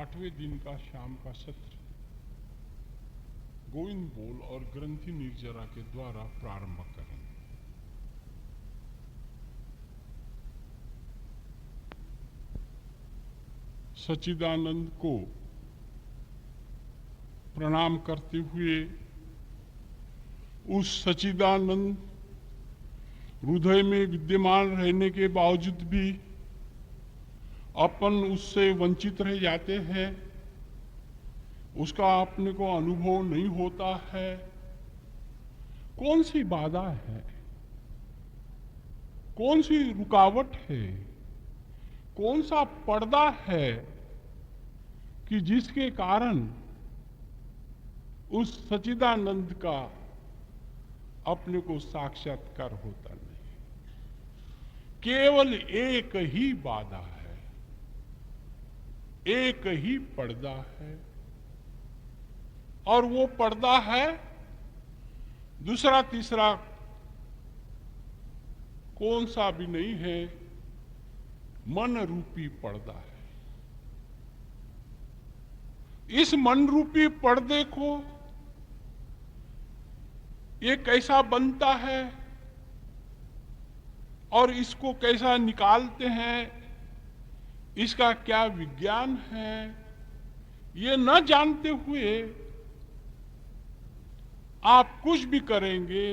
8वें दिन का शाम का सत्र गोविंद बोल और ग्रंथि निर्जरा के द्वारा प्रारंभ करें। सच्चिदानंद को प्रणाम करते हुए उस सच्चिदानंद हृदय में विद्यमान रहने के बावजूद भी अपन उससे वंचित रह जाते हैं, उसका अपने को अनुभव नहीं होता है। कौन सी बाधा है, कौन सी रुकावट है, कौन सा पर्दा है कि जिसके कारण उस सच्चिदानंद का अपने को साक्षात्कार होता नहीं। केवल एक ही बाधा है, एक ही पर्दा है, और वो पर्दा है दूसरा तीसरा कौन सा भी नहीं है, मन रूपी पर्दा है। इस मन रूपी पर्दे को ये कैसा बनता है और इसको कैसा निकालते हैं, इसका क्या विज्ञान है, ये न जानते हुए आप कुछ भी करेंगे,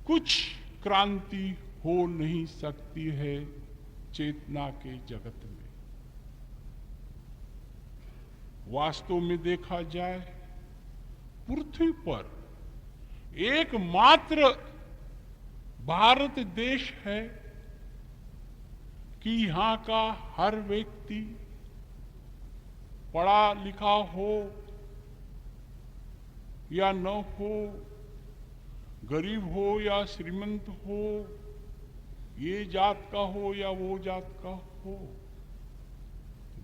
कुछ क्रांति हो नहीं सकती है चेतना के जगत में। वास्तव में देखा जाए पृथ्वी पर एकमात्र भारत देश है कि यहां का हर व्यक्ति पढ़ा लिखा हो या न हो, गरीब हो या श्रीमंत हो, ये जात का हो या वो जात का हो,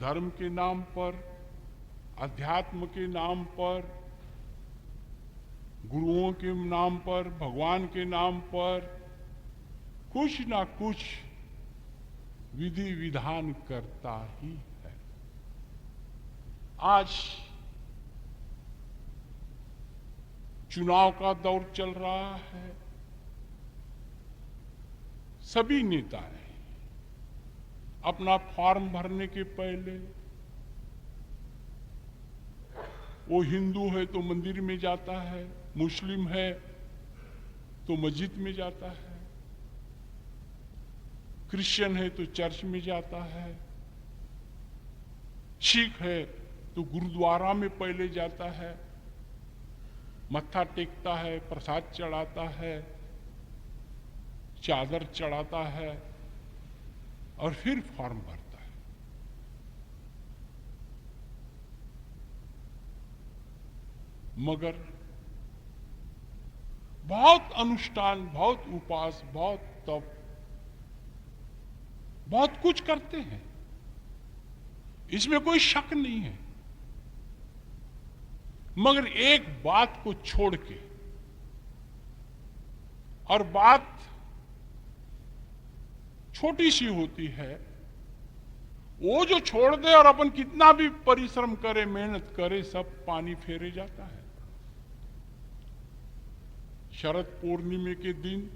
धर्म के नाम पर, अध्यात्म के नाम पर, गुरुओं के नाम पर, भगवान के नाम पर कुछ ना कुछ विधि विधान करता ही है। आज चुनाव का दौर चल रहा है। सभी नेताएं अपना फॉर्म भरने के पहले, वो हिंदू है तो मंदिर में जाता है, मुस्लिम है तो मस्जिद में जाता है, क्रिश्चियन है तो चर्च में जाता है, सिख है तो गुरुद्वारा में पहले जाता है, मत्था टेकता है, प्रसाद चढ़ाता है, चादर चढ़ाता है और फिर फॉर्म भरता है। मगर बहुत अनुष्ठान, बहुत उपास, बहुत तप, बहुत कुछ करते हैं, इसमें कोई शक नहीं है। मगर एक बात को छोड़ के, और बात छोटी सी होती है, वो जो छोड़ दे और अपन कितना भी परिश्रम करे, मेहनत करे, सब पानी फेरे जाता है। शरद पूर्णिमा के दिन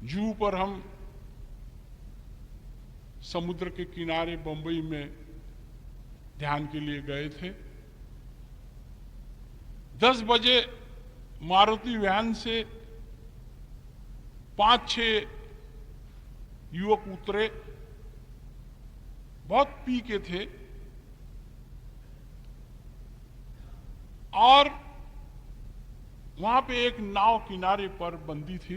जू पर हम समुद्र के किनारे बंबई में ध्यान के लिए गए थे। 10 बजे मारुति वैन से 5-6 युवक उतरे, बहुत पी के थे, और वहां पे एक नाव किनारे पर बंदी थी।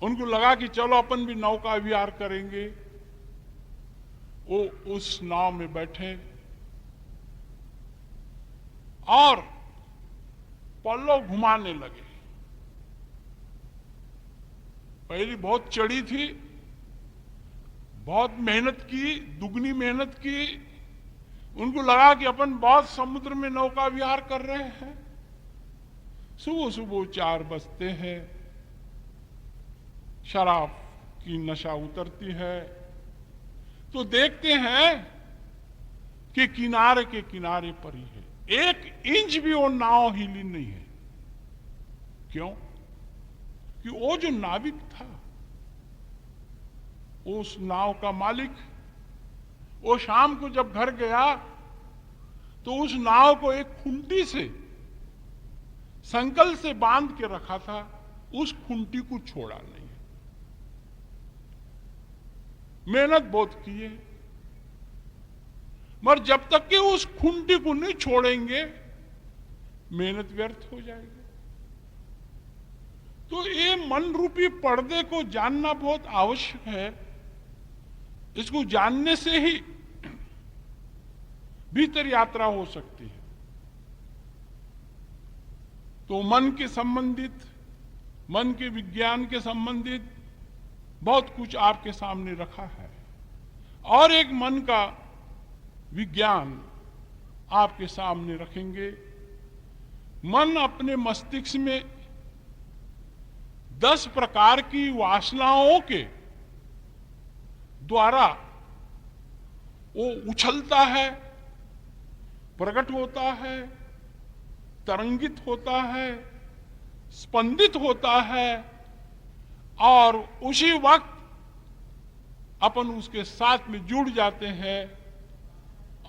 उनको लगा कि चलो अपन भी नौका विहार करेंगे। वो उस नाव में बैठे और पल्लव घुमाने लगे। पहली बहुत चढ़ी थी, बहुत मेहनत की, दुगनी मेहनत की। उनको लगा कि अपन बहुत समुद्र में नौका विहार कर रहे हैं। सुबह सुबह 4 बजते हैं, शराब की नशा उतरती है, तो देखते हैं कि किनारे के किनारे पर ही है, 1 इंच भी वो नाव हिली नहीं है। क्यों? कि वो जो नाविक था, उस नाव का मालिक, वो शाम को जब घर गया तो उस नाव को एक खूंटी से, संकल से बांध के रखा था, उस खूंटी को छोड़ा नहीं। मेहनत बहुत की है, मगर जब तक कि उस खूंटी को नहीं छोड़ेंगे मेहनत व्यर्थ हो जाएगी। तो ये मन रूपी पर्दे को जानना बहुत आवश्यक है। इसको जानने से ही भीतर यात्रा हो सकती है। तो मन के संबंधित, मन के विज्ञान के संबंधित बहुत कुछ आपके सामने रखा है, और एक मन का विज्ञान आपके सामने रखेंगे। मन अपने मस्तिष्क में 10 प्रकार की वासनाओं के द्वारा वो उछलता है, प्रकट होता है, तरंगित होता है, स्पंदित होता है, और उसी वक्त अपन उसके साथ में जुड़ जाते हैं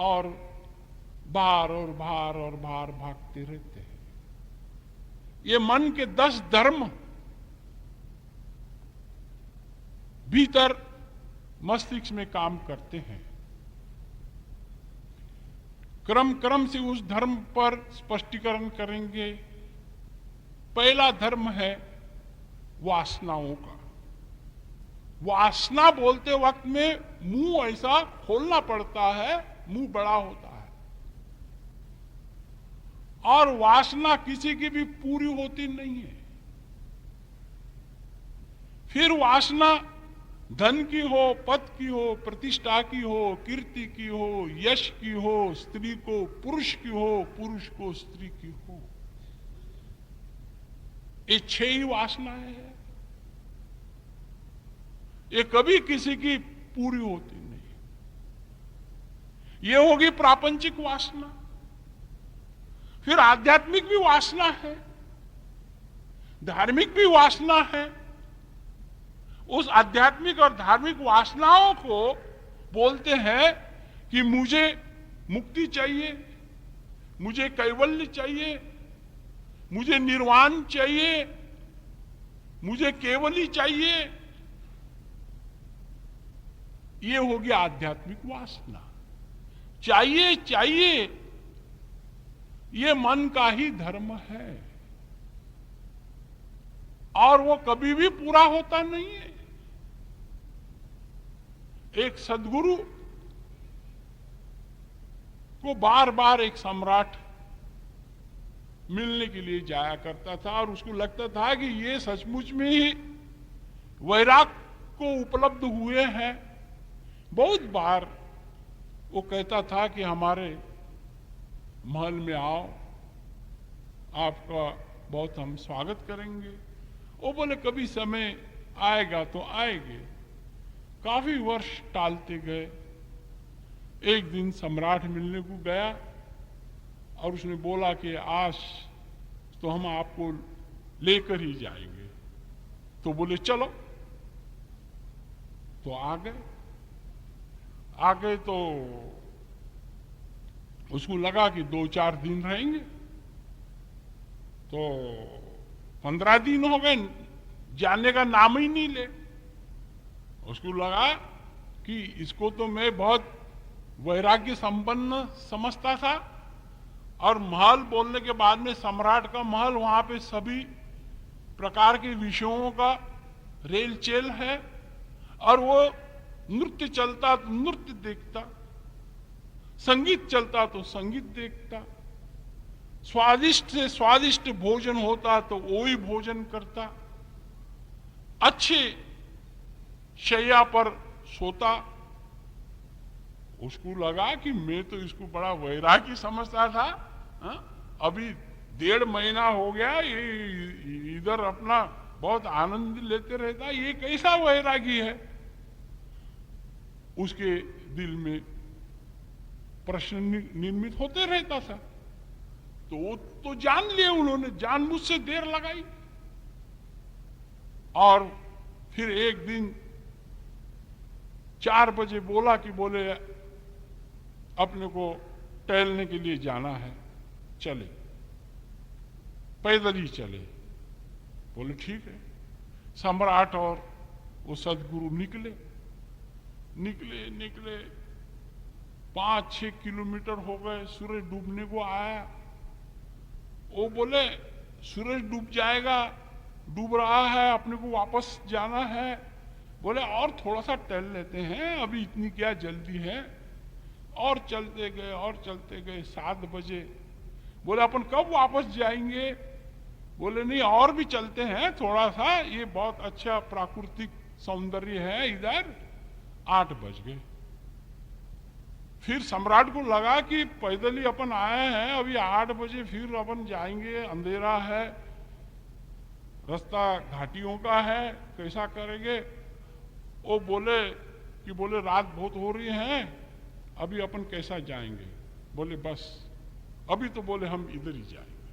और बाहर और बाहर और बाहर भागते रहते हैं। ये मन के 10 धर्म भीतर मस्तिष्क में काम करते हैं। क्रम क्रम से उस धर्म पर स्पष्टीकरण करेंगे। पहला धर्म है वासनाओं का। वासना बोलते वक्त में मुंह ऐसा खोलना पड़ता है, मुंह बड़ा होता है, और वासना किसी की भी पूरी होती नहीं है। फिर वासना धन की हो, पद की हो, प्रतिष्ठा की हो, कीर्ति की हो, यश की हो, स्त्री को पुरुष की हो, पुरुष को स्त्री की हो, ये 6 ही वासनाएं हैं। ये कभी किसी की पूरी होती नहीं। ये होगी प्रापंचिक वासना। फिर आध्यात्मिक भी वासना है, धार्मिक भी वासना है। उस आध्यात्मिक और धार्मिक वासनाओं को बोलते हैं कि मुझे मुक्ति चाहिए, मुझे कैवल्य चाहिए, मुझे निर्वाण चाहिए, मुझे केवली चाहिए। ये हो गया आध्यात्मिक वासना। चाहिए चाहिए, ये मन का ही धर्म है, और वो कभी भी पूरा होता नहीं है। एक सद्गुरु को बार बार एक सम्राट मिलने के लिए जाया करता था, और उसको लगता था कि ये सचमुच में ही वैराग को उपलब्ध हुए हैं। बहुत बार वो कहता था कि हमारे महल में आओ, आपका बहुत हम स्वागत करेंगे। वो बोले कभी समय आएगा तो आएंगे। काफी वर्ष टालते गए। एक दिन सम्राट मिलने को गया और उसने बोला कि आज तो हम आपको लेकर ही जाएंगे। तो बोले चलो। तो आ गए तो उसको लगा कि 2-4 दिन रहेंगे। तो 15 दिन हो गए, जाने का नाम ही नहीं ले। उसको लगा कि इसको तो मैं बहुत वैराग्य संपन्न समझता था, और महल बोलने के बाद में सम्राट का महल, वहां पे सभी प्रकार के विषयों का रेलचेल है, और वो नृत्य चलता तो नृत्य देखता, संगीत चलता तो संगीत देखता, स्वादिष्ट से स्वादिष्ट भोजन होता तो वो ही भोजन करता, अच्छे शैया पर सोता। उसको लगा कि मैं तो इसको बड़ा वैरागी समझता था, अभी 1.5 महीना हो गया ये इधर अपना बहुत आनंद लेते रहता, ये कैसा वैरागी है। उसके दिल में प्रश्न निर्मित होते रहता था। तो वो तो जान लिए उन्होंने, जानबूझ से देर लगाई। और फिर एक दिन 4 बजे बोला कि बोले अपने को टहलने के लिए जाना है, चले, पैदल ही चले। बोले ठीक है। सम्राट और वो सदगुरु निकले निकले निकले 5-6 किलोमीटर हो गए, सूरज डूबने को आया। वो बोले सूरज डूब जाएगा, डूब रहा है, अपने को वापस जाना है। बोले और थोड़ा सा टहल लेते हैं, अभी इतनी क्या जल्दी है। और चलते गए और चलते गए। 7 बजे बोले अपन कब वापस जाएंगे। बोले नहीं और भी चलते हैं थोड़ा सा, ये बहुत अच्छा प्राकृतिक सौंदर्य है इधर। 8 बज गए। फिर सम्राट को लगा कि पैदल ही अपन आए हैं, अभी 8 बजे फिर अपन जाएंगे, अंधेरा है, रास्ता घाटियों का है, कैसा करेंगे। वो बोले कि बोले रात बहुत हो रही है, अभी अपन कैसा जाएंगे। बोले बस अभी तो बोले हम इधर ही जाएंगे,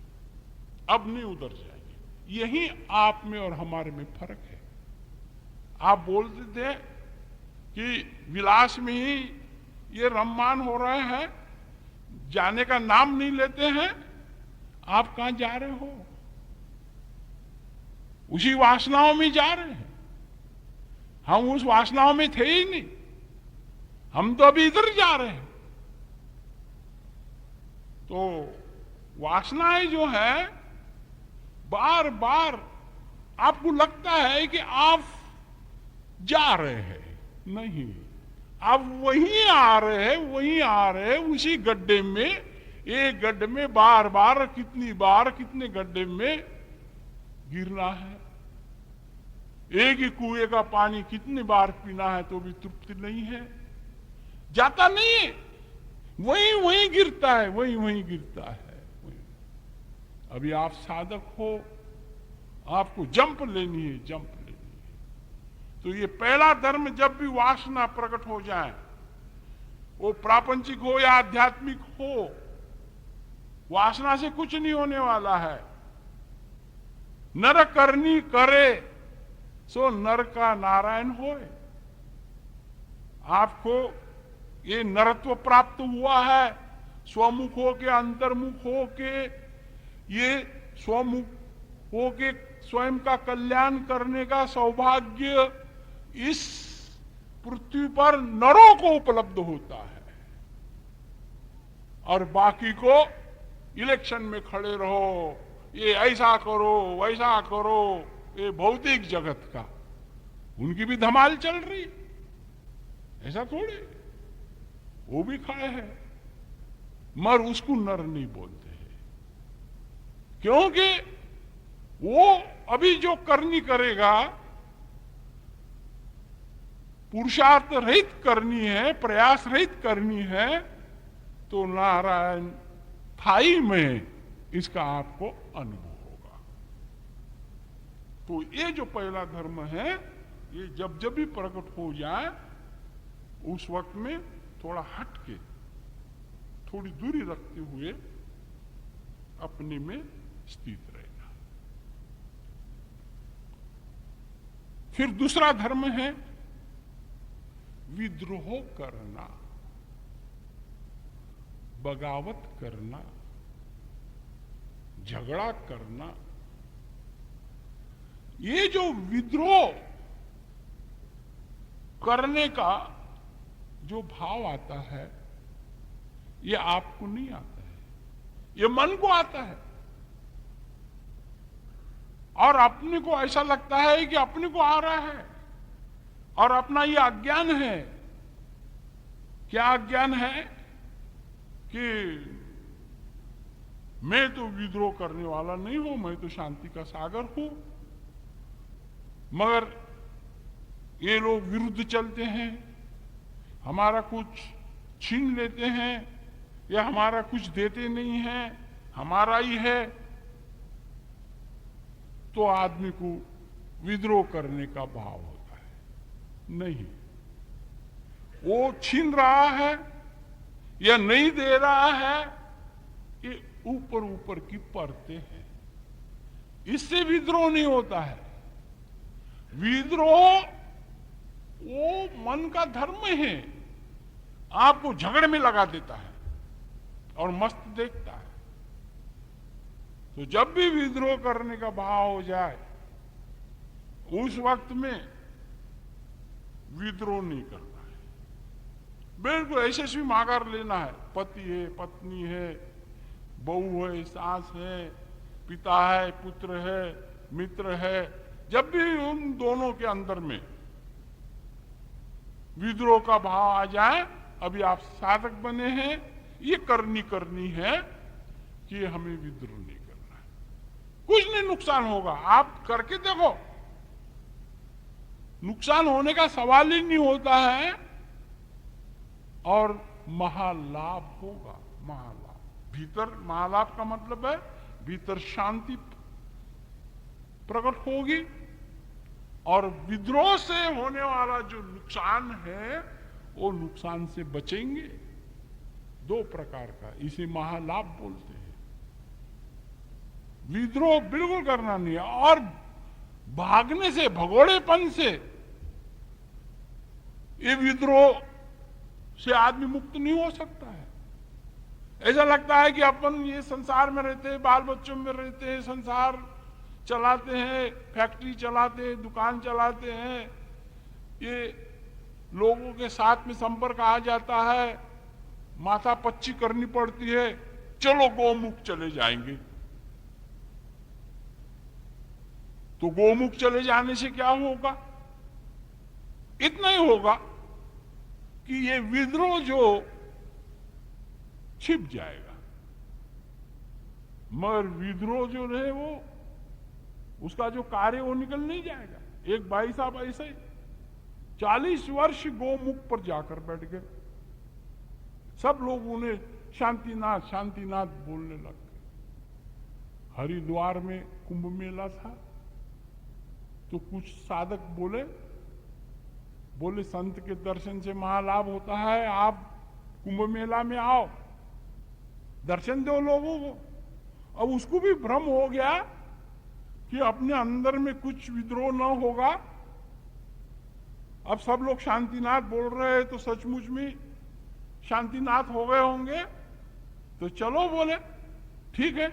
अब नहीं उधर जाएंगे। यही आप में और हमारे में फर्क है। आप बोलते थे कि विलास में ही ये रममान हो रहे हैं, जाने का नाम नहीं लेते हैं। आप कहां जा रहे हो? उसी वासनाओं में जा रहे हैं। हम उस वासनाओं में थे ही नहीं, हम तो अभी इधर जा रहे हैं। तो वासनाएं जो है बार बार आपको लगता है कि आप जा रहे हैं, नहीं, आप वहीं आ रहे हैं, वहीं आ रहे हैं, उसी गड्ढे में, एक गड्ढे में बार बार कितनी बार कितने गड्ढे में गिरना है। एक ही कुएं का पानी कितनी बार पीना है तो भी तृप्ति नहीं है, जाता नहीं है, वहीं वहीं गिरता है, वहीं वहीं गिरता है। अभी आप साधक हो, आपको जंप लेनी है, जंप लेनी है। तो ये पहला धर्म, जब भी वासना प्रकट हो जाए, वो प्रापंचिक हो या आध्यात्मिक हो, वासना से कुछ नहीं होने वाला है। नर करनी करे सो नर का नारायण होए। आपको ये नरत्व प्राप्त हुआ है, स्वमुख हो के अंतर्मुख हो के, ये स्वमुख हो के स्वयं का कल्याण करने का सौभाग्य इस पृथ्वी पर नरों को उपलब्ध होता है। और बाकी को इलेक्शन में खड़े रहो, ये ऐसा करो वैसा करो, ये भौतिक जगत का उनकी भी धमाल चल रही, ऐसा थोड़े, वो भी खाए हैं, मगर उसको नर नहीं बोलते हैं, क्योंकि वो अभी जो करनी करेगा, पुरुषार्थ रहित करनी है, प्रयास रहित करनी है, तो नारायण थाई में इसका आपको अनुभव होगा। तो ये जो पहला धर्म है, ये जब जब भी प्रकट हो जाए, उस वक्त में थोड़ा हट के, थोड़ी दूरी रखते हुए अपने में स्थित रहना। फिर दूसरा धर्म है विद्रोह करना, बगावत करना, झगड़ा करना। ये जो विद्रोह करने का जो भाव आता है, ये आपको नहीं आता है, ये मन को आता है। और अपने को ऐसा लगता है कि अपने को आ रहा है, और अपना ये अज्ञान है। क्या अज्ञान है? कि मैं तो विद्रोह करने वाला नहीं हूं, मैं तो शांति का सागर हूं, मगर ये लोग विरुद्ध चलते हैं, हमारा कुछ छीन लेते हैं, या हमारा कुछ देते नहीं है, हमारा ही है, तो आदमी को विद्रोह करने का भाव होता है। नहीं, वो छीन रहा है या नहीं दे रहा है, ये ऊपर ऊपर की परतें हैं। इससे विद्रोह नहीं होता है। विद्रोह वो मन का धर्म है, आपको झगड़े में लगा देता है और मस्त देखता है। तो जब भी विद्रोह करने का भाव हो जाए, उस वक्त में विद्रोह नहीं करना है, बिल्कुल यशस्वी मार्ग लेना है। पति है, पत्नी है, बहू है, सास है, पिता है, पुत्र है, मित्र है, जब भी उन दोनों के अंदर में विद्रोह का भाव आ जाए, अभी आप साधक बने हैं, ये करनी है कि हमें विद्रोह नहीं करना है। कुछ नहीं नुकसान होगा, आप करके देखो, नुकसान होने का सवाल ही नहीं होता है, और महालाभ होगा। महालाभ भीतर, महालाभ का मतलब है भीतर शांति प्रकट होगी, और विद्रोह से होने वाला जो नुकसान है वो नुकसान से बचेंगे। दो प्रकार का, इसे महालाभ बोलते हैं। विद्रोह बिल्कुल करना नहीं है, और भागने से, भगोड़ेपन से ये विद्रोह से आदमी मुक्त नहीं हो सकता है। ऐसा लगता है कि अपन ये संसार में रहते हैं, बाल बच्चों में रहते हैं, संसार चलाते हैं, फैक्ट्री चलाते हैं, दुकान चलाते हैं, ये लोगों के साथ में संपर्क आ जाता है, माथा पच्ची करनी पड़ती है, चलो गोमुख चले जाएंगे। तो गोमुख चले जाने से क्या होगा? इतना ही होगा कि ये विद्रोह जो छिप जाएगा, मगर विद्रोह जो रहे वो, उसका जो कार्य वो निकल नहीं जाएगा। एक भाई साहब ऐसे 40 वर्ष गोमुख पर जाकर बैठ गए, सब लोग उन्हें शांतिनाथ शांतिनाथ बोलने लग गए। हरिद्वार में कुंभ मेला था, तो कुछ साधक बोले संत के दर्शन से महालाभ होता है, आप कुंभ मेला में आओ, दर्शन दो लोगों को। अब उसको भी भ्रम हो गया कि अपने अंदर में कुछ विद्रोह न होगा, अब सब लोग शांतिनाथ बोल रहे हैं तो सचमुच में शांतिनाथ हो गए होंगे, तो चलो बोले ठीक है।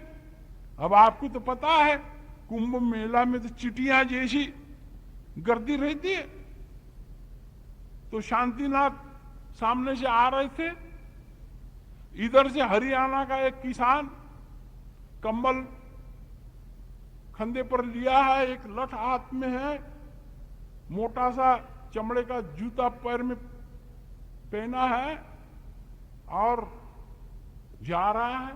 अब आपको तो पता है कुंभ मेला में तो चिटियां जैसी गर्दी रहती है, तो शांतिनाथ सामने से आ रहे थे, इधर से हरियाणा का एक किसान कंबल कंधे पर लिया है, एक लठ हाथ में है, मोटा सा चमड़े का जूता पैर में पहना है और जा रहा है,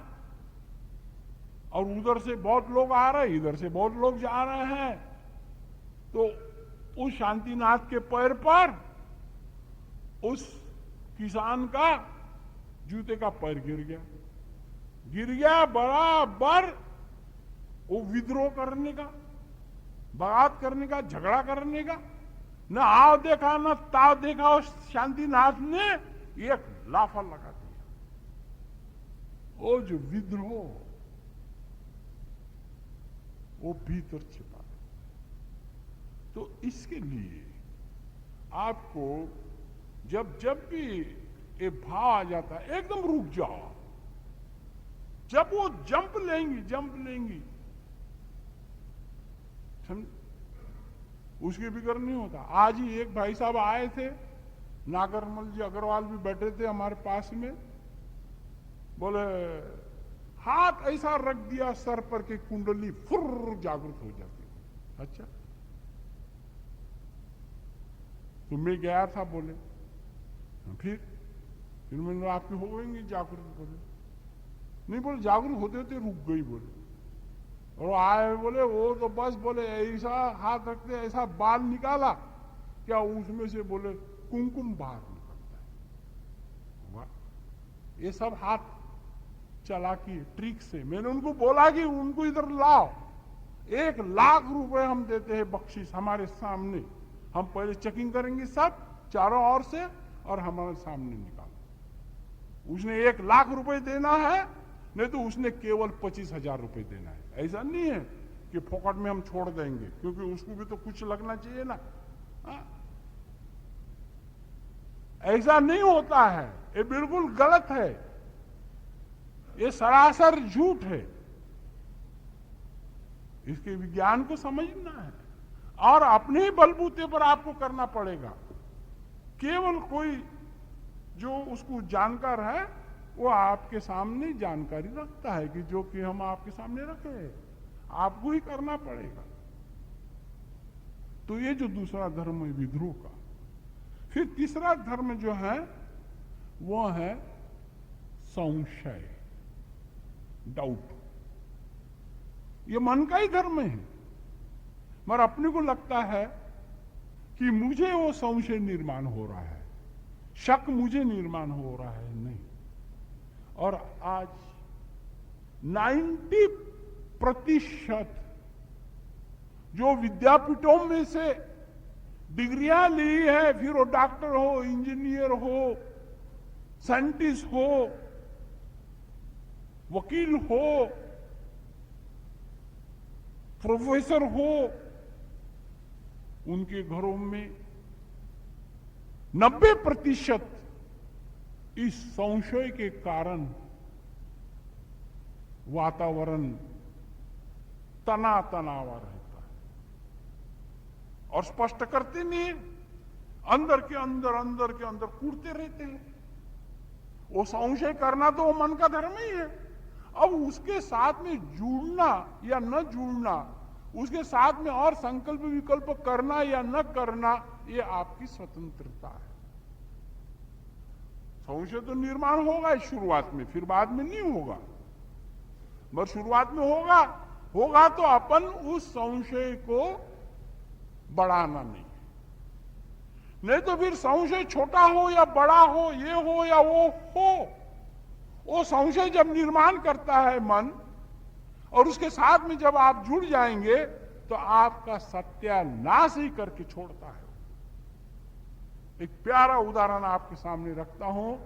और उधर से बहुत लोग आ रहे हैं, इधर से बहुत लोग जा रहे हैं। तो उस शांतिनाथ के पैर पर उस किसान का जूते का पैर गिर गया बराबर। वो विद्रोह करने का, बगावत करने का, झगड़ा करने का न आव देखा न ताव देखा, उस शांतिनाथ ने एक लाफा लगा दिया। वो जो विद्रोह वो भीतर छिपा है। तो इसके लिए आपको जब भी ये भाव आ जाता है, एकदम रुक जाओ। जब वो जंप लेंगी उसकी फिक्र नहीं होता। आज ही एक भाई साहब आए थे, नागरमल जी अग्रवाल भी बैठे थे हमारे पास में, बोले हाथ ऐसा रख दिया सर पर कि कुंडली फुर्र जागृत हो जाती। अच्छा, तो मैं गया था, बोले फिर मैंने आपकी हो गई जागृत, बोले नहीं, बोले जागरूक होते होते रुक गई, बोले। और आए बोले वो तो बस बोले ऐसा हाथ रखते ऐसा बाल निकाला क्या, उसमें से बोले कुमकुम बाहर निकलता है। वाह, ये सब हाथ चला की ट्रिक से। मैंने उनको बोला कि उनको इधर लाओ, 1 लाख रुपए हम देते हैं बख्शीश हमारे सामने, हम पहले चेकिंग करेंगे सब चारों ओर से, और हमारे सामने निकालो। उसने 1 लाख रुपए देना है, नहीं तो उसने केवल 25,000 रुपए देना है। ऐसा नहीं है कि फोकट में हम छोड़ देंगे, क्योंकि उसको भी तो कुछ लगना चाहिए ना। ऐसा नहीं होता है, ये बिल्कुल गलत है, ये सरासर झूठ है। इसके विज्ञान को समझना है और अपने ही बलबूते पर आपको करना पड़ेगा। केवल कोई जो उसको जानकार है वो आपके सामने जानकारी रखता है कि जो कि हम आपके सामने रखे, आपको ही करना पड़ेगा। तो ये जो दूसरा धर्म है विद्रोह का। फिर तीसरा धर्म जो है वो है संशय, डाउट। ये मन का ही धर्म है, मगर अपने को लगता है कि मुझे वो संशय निर्माण हो रहा है, शक मुझे निर्माण हो रहा है। नहीं। और आज 90% जो विद्यापीठों में से डिग्रियां ली है, फिर वो डॉक्टर हो, इंजीनियर हो, साइंटिस्ट हो, वकील हो, प्रोफेसर हो, उनके घरों में 90% इस संशय के कारण वातावरण तनावा रहता है और स्पष्ट करते नहीं है, अंदर के अंदर कूदते रहते हैं। वो संशय करना तो वो मन का धर्म ही है। अब उसके साथ में जुड़ना या न जुड़ना, उसके साथ में और संकल्प विकल्प करना या न करना, ये आपकी स्वतंत्रता है। संशय तो निर्माण होगा शुरुआत में, फिर बाद में नहीं होगा। मगर शुरुआत में होगा तो अपन उस संशय को बढ़ाना नहीं तो फिर संशय छोटा हो या बड़ा हो, ये हो या वो हो, वो संशय जब निर्माण करता है मन, और उसके साथ में जब आप जुड़ जाएंगे तो आपका सत्यानाश ही करके छोड़ता है। एक प्यारा उदाहरण आपके सामने रखता हूं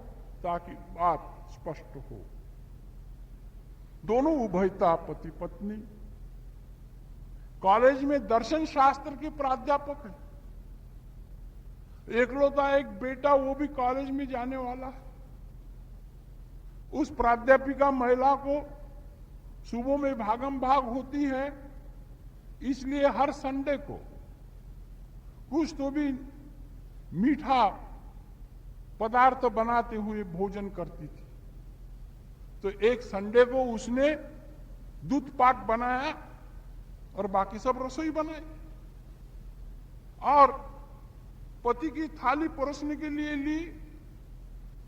ताकि बात स्पष्ट हो। दोनों उभयता पति पत्नी कॉलेज में दर्शन शास्त्र के प्राध्यापक है। एकलौता एक बेटा, वो भी कॉलेज में जाने वाला है। उस प्राध्यापिका महिला को सुबह में भागम भाग होती है, इसलिए हर संडे को कुछ तो भी मीठा पदार्थ बनाते हुए भोजन करती थी। तो एक संडे को उसने दूध पाक बनाया और बाकी सब रसोई बनाई, और पति की थाली परोसने के लिए ली।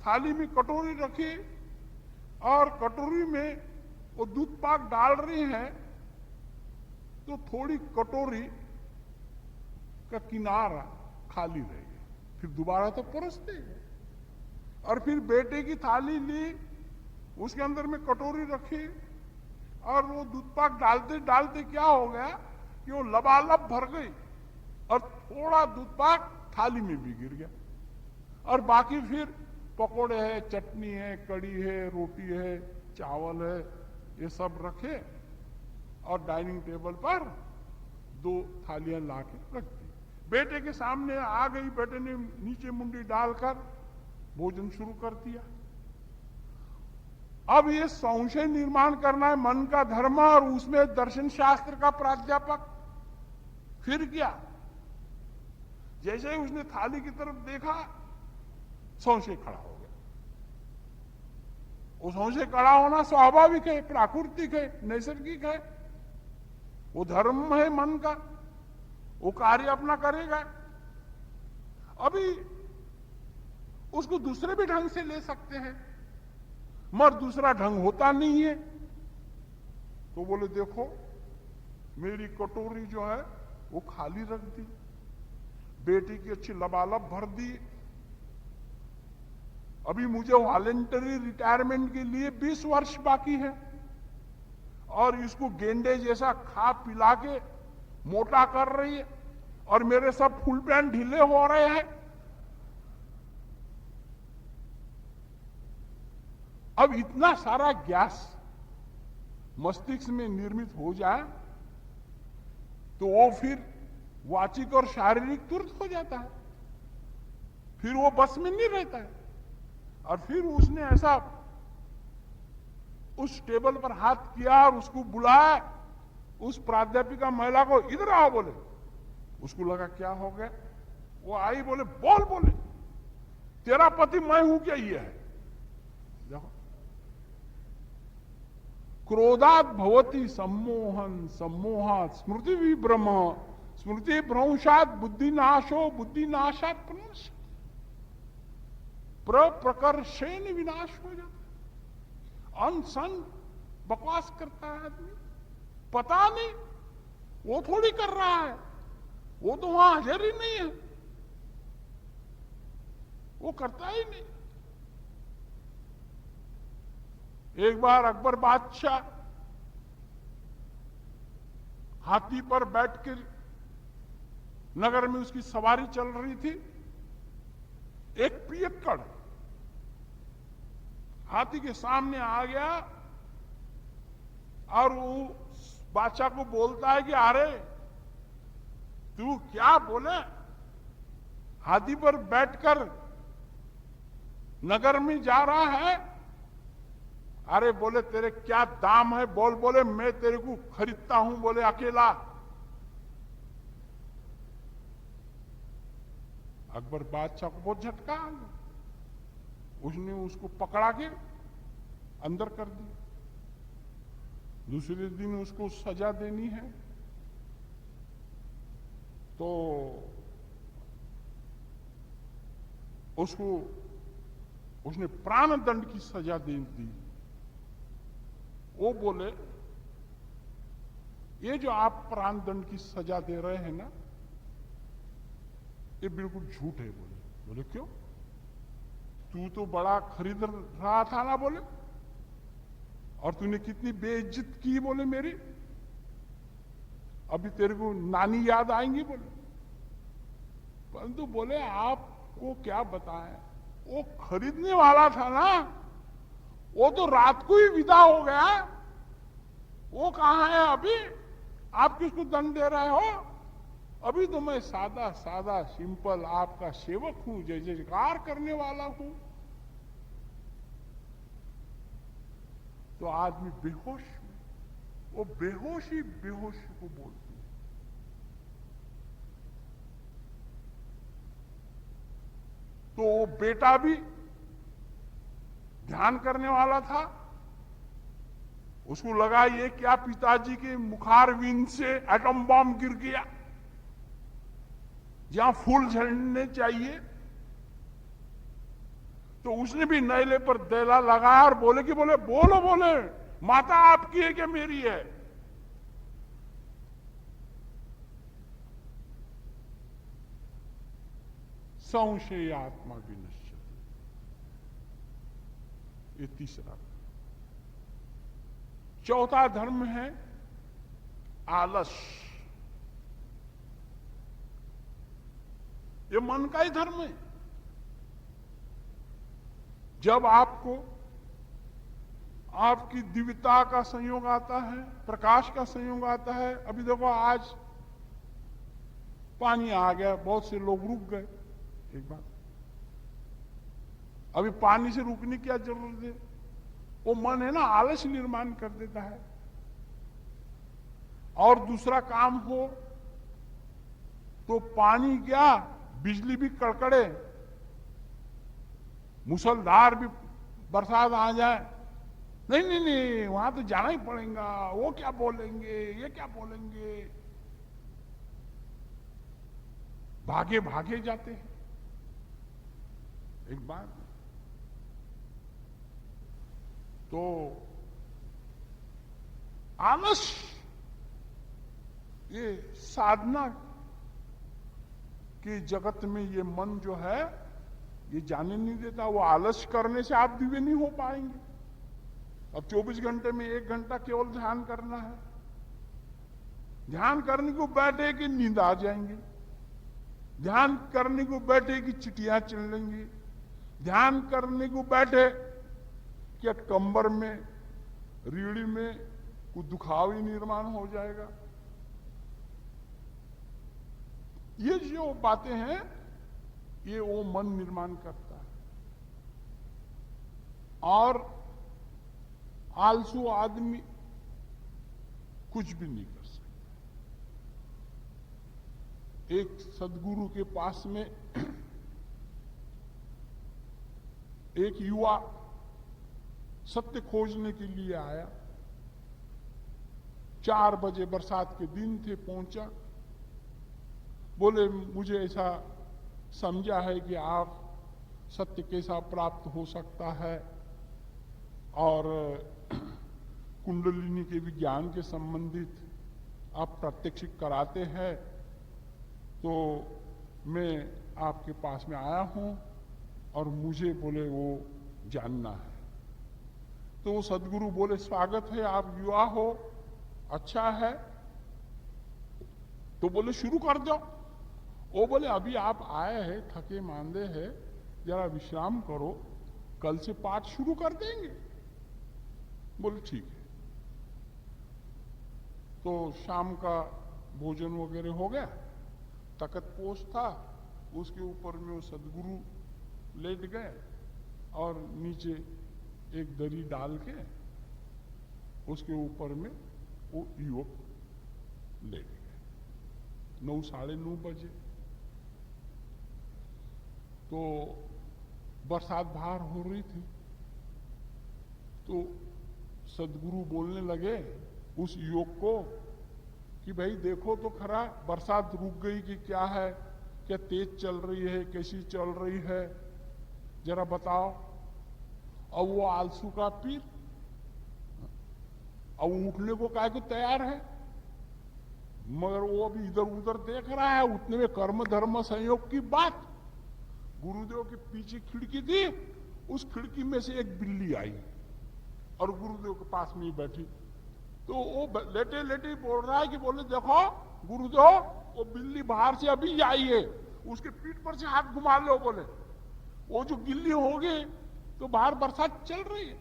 थाली में कटोरी रखी और कटोरी में वो दूध पाक डाल रही हैं, तो थोड़ी कटोरी का किनारा खाली रह गया। फिर दोबारा तो परोसते हैं, और फिर बेटे की थाली ली, उसके अंदर में कटोरी रखी, और वो दूध पाक डालते डालते क्या हो गया कि वो लबालब भर गई और थोड़ा दूध पाक थाली में भी गिर गया। और बाकी फिर पकोड़े है, चटनी है, कड़ी है, रोटी है, चावल है, ये सब रखे और डाइनिंग टेबल पर 2 थालियां लाके रख दी। बेटे के सामने आ गई, बेटे ने नीचे मुंडी डालकर भोजन शुरू कर दिया। अब ये संशय निर्माण करना है मन का धर्म, और उसमें दर्शन शास्त्र का प्राध्यापक। फिर क्या, जैसे ही उसने थाली की तरफ देखा, संशय खड़ा हो गया। वो संशय खड़ा होना स्वाभाविक है, प्राकृतिक है, नैसर्गिक है। वो धर्म है मन का, वो कार्य अपना करेगा। अभी उसको दूसरे भी ढंग से ले सकते हैं, मगर दूसरा ढंग होता नहीं है। तो बोले देखो, मेरी कटोरी जो है वो खाली रख दी, बेटी की अच्छी लबालब भर दी। अभी मुझे वॉलेंटरी रिटायरमेंट के लिए 20 वर्ष बाकी है, और इसको गेंडे जैसा खा पिला के मोटा कर रही है, और मेरे सब फुल पैंट ढीले हो रहे हैं। अब इतना सारा गैस मस्तिष्क में निर्मित हो जाए तो वो फिर वाचिक और शारीरिक तुरंत हो जाता है, फिर वो बस में नहीं रहता है। और फिर उसने ऐसा उस टेबल पर हाथ किया और उसको बुलाया, उस प्राध्यापिका महिला को, इधर आओ बोले। उसको लगा क्या हो गया, वो आई, बोले बोल, बोले तेरा पति मैं हूं क्या? ये है, देखो क्रोधात भवति सम्मोहन, सम्मोहात स्मृति विभ्रम, स्मृति भ्रंशात बुद्धिनाशो, बुद्धिनाशात प्रणश, प्रकर्षेण विनाश हो जाता। अनसन बकवास करता है आदमी, पता नहीं वो थोड़ी कर रहा है, वो तो वहां हाजिर ही नहीं है, वो करता ही नहीं। एक बार अकबर बादशाह हाथी पर बैठकर नगर में उसकी सवारी चल रही थी। एक पियक्कड़ हाथी के सामने आ गया और वो बादशाह को बोलता है कि अरे तू क्या बोले, हाथी पर बैठकर नगर में जा रहा है, अरे बोले तेरे क्या दाम है, बोल, बोले मैं तेरे को खरीदता हूं, बोले अकेला। अकबर बादशाह को बहुत झटका आ गया, उसने उसको पकड़ा के अंदर कर दिया। दूसरे दिन उसको सजा देनी है तो उसने प्राण दंड की सजा दे दी। वो बोले ये जो आप प्राण दंड की सजा दे रहे हैं ना, ये बिल्कुल झूठ है। बोले क्यों? तू तो बड़ा खरीद रहा था ना, बोले, और तूने कितनी बेइज्जत की, बोले मेरी, अभी तेरे को नानी याद आएंगी, बोले। परंतु बोले आपको क्या बताएं, वो खरीदने वाला था ना, वो तो रात को ही विदा हो गया, वो कहां है अभी? आप किसको दंड दे रहे हो? अभी तो मैं सादा सादा सिंपल आपका सेवक हूं, जय जयकार करने वाला हूं। तो आदमी बेहोश, वो बेहोशी बेहोशी को बोलती है। तो वो बेटा भी ध्यान करने वाला था, उसको लगा ये क्या पिताजी के मुखारविंद से एटम बॉम्ब गिर गया, जहां फूल झड़ने चाहिए। तो उसने भी नैले पर देला लगाया और बोले कि बोले बोलो, बोले माता आपकी है क्या मेरी है? संशय आत्मा विनश्यति, ये तीसरा। चौथा धर्म है आलस, ये मन का ही धर्म है। जब आपको आपकी दिव्यता का संयोग आता है, प्रकाश का संयोग आता है, अभी देखो आज पानी आ गया, बहुत से लोग रुक गए। एक बात, अभी पानी से रुकने की क्या जरूरत है? वो मन है ना, आलस निर्माण कर देता है। और दूसरा काम हो तो पानी क्या, बिजली भी कड़कड़े, मूसलधार भी बरसात आ जाए, नहीं नहीं नहीं वहां तो जाना ही पड़ेगा, वो क्या बोलेंगे, ये क्या बोलेंगे, भागे भागे जाते हैं। एक बात तो आलस, ये साधना के जगत में ये मन जो है ये जाने नहीं देता। वो आलस करने से आप दिव्य नहीं हो पाएंगे। अब 24 घंटे में 1 घंटा केवल ध्यान करना है। ध्यान करने को बैठे कि नींद आ जाएंगे, ध्यान करने को बैठे कि चिटियां चल लेंगी, ध्यान करने को बैठे क्या कंबर में, रीढ़ी में कुछ दुखावी निर्माण हो जाएगा? ये जो बातें हैं ये वो मन निर्माण करता है। और आलसू आदमी कुछ भी नहीं कर सकता। एक सदगुरु के पास में एक युवा सत्य खोजने के लिए आया। 4 बजे बरसात के दिन थे, पहुंचा। बोले मुझे ऐसा समझा है कि आप सत्य कैसा प्राप्त हो सकता है और कुंडलिनी के विज्ञान के संबंधित आप प्रात्यक्षिक कराते हैं, तो मैं आपके पास में आया हूं और मुझे बोले वो जानना है। तो वो सदगुरु बोले स्वागत है, आप युवा हो, अच्छा है। तो बोले शुरू कर दो। वो बोले अभी आप आए हैं, थके मांदे हैं, जरा विश्राम करो, कल से पाठ शुरू कर देंगे। बोले ठीक है। तो शाम का भोजन वगैरह हो गया, तकत पोष था, उसके ऊपर में वो सदगुरु लेट गए और नीचे एक दरी डाल के उसके ऊपर में वो युवक लेट गए। 9, साढ़े 9 बजे। तो बरसात बाहर हो रही थी, तो सदगुरु बोलने लगे उस युवक को कि भाई देखो तो खरा, बरसात रुक गई कि क्या है, क्या तेज चल रही है, कैसी चल रही है, जरा बताओ। और वो आलसू का पीर, अब उठने को काहे को तैयार है, मगर वो अभी इधर उधर देख रहा है। उतने में कर्म धर्म संयोग की बात, गुरुदेव के पीछे खिड़की थी, उस खिड़की में से एक बिल्ली आई और गुरुदेव के पास में ही बैठी। तो वो लेटे लेटे बोल रहा है कि बोले देखो गुरुदेव, वो बिल्ली बाहर से अभी आई है, उसके पीठ पर से हाथ घुमा लो। बोले वो जो गिल्ली होगी तो बाहर बरसात चल रही है।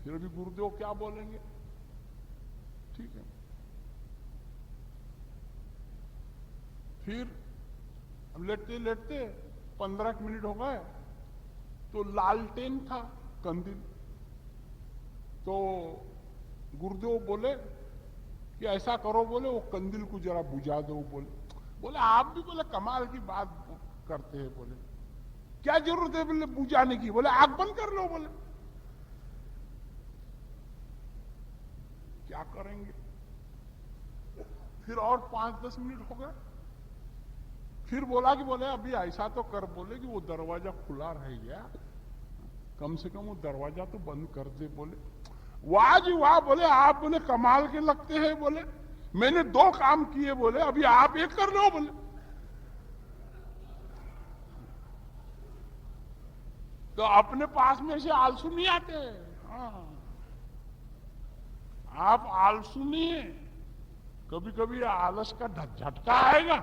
फिर अभी गुरुदेव क्या बोलेंगे? ठीक है। फिर लेटते लेटते 15 मिनट हो गए, तो लालटेन था, कंदील। तो गुरुदेव बोले कि ऐसा करो, बोले वो कंदील को जरा बुझा दो। बोले आप भी बोले कमाल की बात करते हैं। बोले क्या जरूरत है बोले बुझाने की? बोले आग बंद कर लो। बोले क्या करेंगे? फिर और 5-10 मिनट हो गए। फिर बोला कि बोले अभी ऐसा तो कर, बोले कि वो दरवाजा खुला रह गया, कम से कम वो दरवाजा तो बंद कर दे। बोले वाह जी वाह, बोले आप बोले कमाल के लगते हैं। बोले मैंने 2 काम किए, बोले अभी आप एक कर लो। बोले तो अपने पास में से आलसू नहीं आते। हाँ, आप आलसू नहीं है, कभी कभी आलस का झटका आएगा